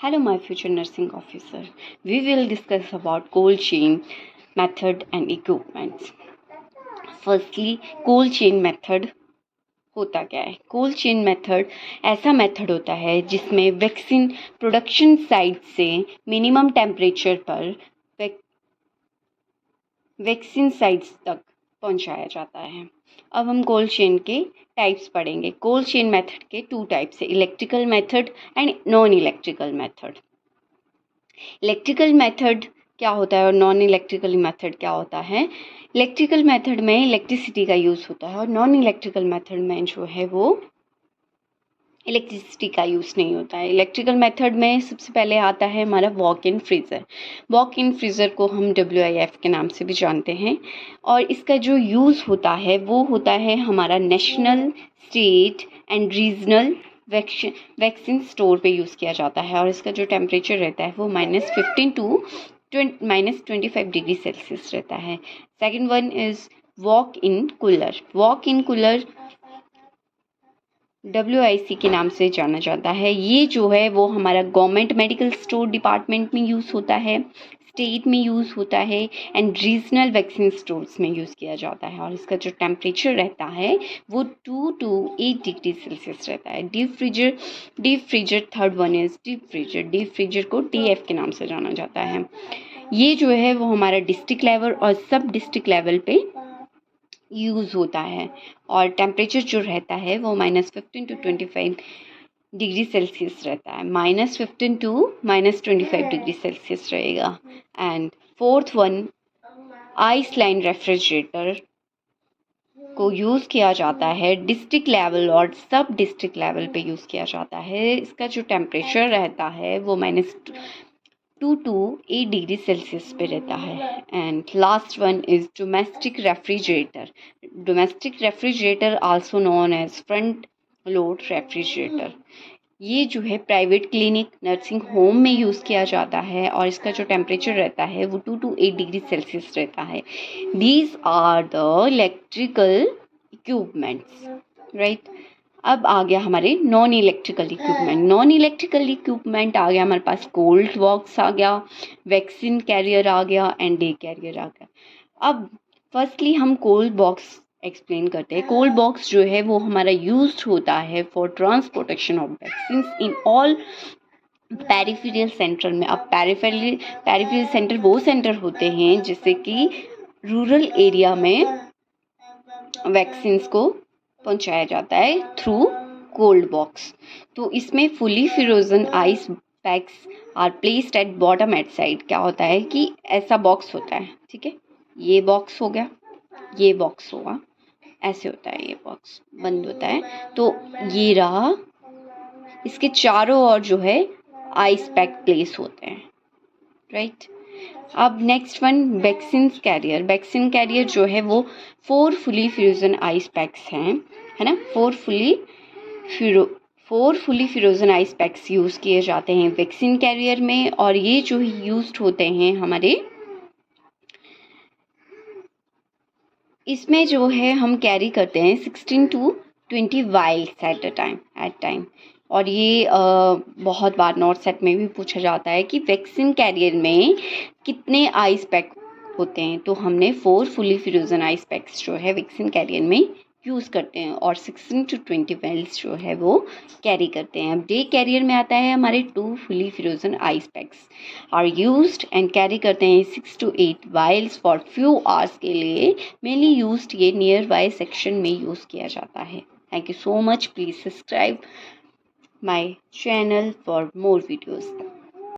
Hello, my future nursing officer. We will discuss about cold chain method and equipments. Firstly, cold chain method होता क्या है? Cold chain method ऐसा method होता है जिसमें vaccine production site से minimum temperature पर वैक्सीन साइट्स तक पहुंचाया जाता है। अब हम कोल्ड चेन के टाइप्स पढ़ेंगे। कोल्ड चेन मेथड के 2 टाइप्स है, electrical method and non electrical method. Electrical method क्या होता है और नॉन इलेक्ट्रिकल मेथड क्या होता है? इलेक्ट्रिकल मेथड में इलेक्ट्रिसिटी का यूज़ होता है और नॉन इलेक्ट्रिकल मेथड में जो है वो इलेक्ट्रिसिटी का यूज़ नहीं होता है। इलेक्ट्रिकल मेथड में सबसे पहले आता है हमारा walk in freezer. Walk in freezer को हम WIF के नाम से भी जानते हैं और इसका जो यूज़ होता है वो होता है हमारा national, state and regional vaccine store पे यूज़ किया जाता है और इसका जो टेम्परेचर रहता है वो -15 टू -25 डिग्री सेल्सियस रहता है। Second one is walk in cooler. Walk in cooler WIC के नाम से जाना जाता है। ये जो है वो हमारा गवर्नमेंट मेडिकल स्टोर डिपार्टमेंट में यूज़ होता है, स्टेट में यूज़ होता है एंड रीजनल वैक्सीन स्टोर्स में यूज़ किया जाता है और इसका जो टेम्परेचर रहता है वो 2 to 8 डिग्री सेल्सियस रहता है। Deep freezer third one is deep freezer. Deep freezer को DF के नाम से जाना जाता है। ये जो है वो हमारा डिस्ट्रिक्ट लेवल और सब डिस्ट्रिक्ट लेवल पे यूज़ होता है और टेम्परेचर जो रहता है वो -15 to 25 डिग्री सेल्सियस रहता है। -15 to -25 डिग्री सेल्सियस रहेगा। And fourth one, ice line refrigerator को यूज़ किया जाता है डिस्ट्रिक्ट लेवल और सब डिस्ट्रिक्ट लेवल पे यूज़ किया जाता है। इसका जो टेम्परेचर रहता है वो -2 to 8 डिग्री सेल्सियस पे रहता है। And last one is domestic refrigerator. Domestic refrigerator also known as front load refrigerator. ये जो है प्राइवेट क्लिनिक, नर्सिंग होम में यूज़ किया जाता है और इसका जो टेम्परेचर रहता है वो 2 to 8 डिग्री सेल्सियस रहता है। These are the electrical equipments, right. अब आ गया हमारे non electrical equipment. Non electrical equipment आ गया हमारे पास, कोल्ड बॉक्स आ गया, वैक्सीन कैरियर आ गया एंड डे कैरियर आ गया। अब फर्स्टली हम कोल्ड बॉक्स एक्सप्लेन करते हैं। कोल्ड बॉक्स जो है वो हमारा यूज्ड होता है for transportation of vaccine in all peripheral centre में। अब पेरिफेरल सेंटर वो सेंटर होते हैं जैसे कि रूरल एरिया में वैक्सीन्स को पहुंचाया जाता है थ्रू कोल्ड बॉक्स। तो इसमें fully frozen ice packs are placed at bottom at side. क्या होता है कि ऐसा बॉक्स होता है, ठीक है, ये बॉक्स हो गया, ये बॉक्स होगा, ऐसे होता है, ये बॉक्स बंद होता है। तो ये रहा, इसके चारों ओर जो है आइस पैक प्लेस होते हैं, राइट। अब next one, vaccine carrier. Vaccine carrier जो है वो 4 फुली फ्रोजन आइस पैक्स हैं, है ना। 4 fully frozen ice PACS use किए जाते हैं वैक्सीन कैरियर में और ये जो यूज्ड होते हैं हमारे, इसमें जो है हम कैरी करते हैं 16 to 20 वाइल्स एट टाइम। और ये बहुत बार नॉर्थ सेट में भी पूछा जाता है कि वैक्सीन कैरियर में कितने आइस पैक होते हैं। तो हमने 4 फुली फ्रोजन आइस पैक्स जो है वैक्सीन कैरियर में यूज़ करते हैं और 16 to 20 वाइल्स जो है वो कैरी करते हैं। अब डे कैरियर में आता है हमारे 2 fully frozen ice packs are used and carry करते हैं 6 to 8 vials for few hours के लिए। मेनली यूज्ड ये नियर बाय सेक्शन में यूज़ किया जाता है। Thank you so much. Please subscribe my channel for more videos.